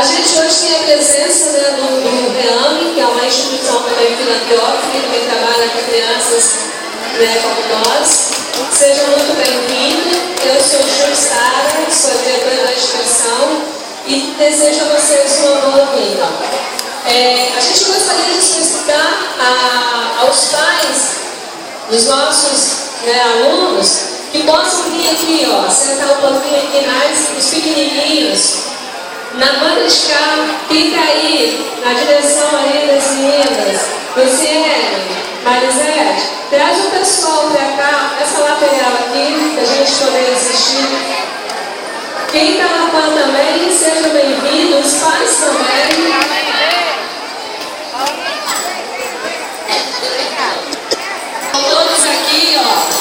A gente hoje tem a presença, né, do REAME, que é uma instituição também filantrópica, que também trabalha com crianças, né, como nós. Seja muito bem-vindo. Eu sou Júlia Sara, sou diretora da instituição e desejo a vocês uma boa vinda. A gente gostaria de solicitar aos pais dos nossos, né, alunos que possam vir aqui, ó, sentar um pouquinho aqui mais, os pequenininhos, na banda de carro, fica aí, na direção aí das meninas, Luciene, Marisete, traz o pessoal para cá, essa lateral aqui, para a gente poder assistir. Quem está na PAN também, seja bem-vindo, os pais também. Todos aqui, ó.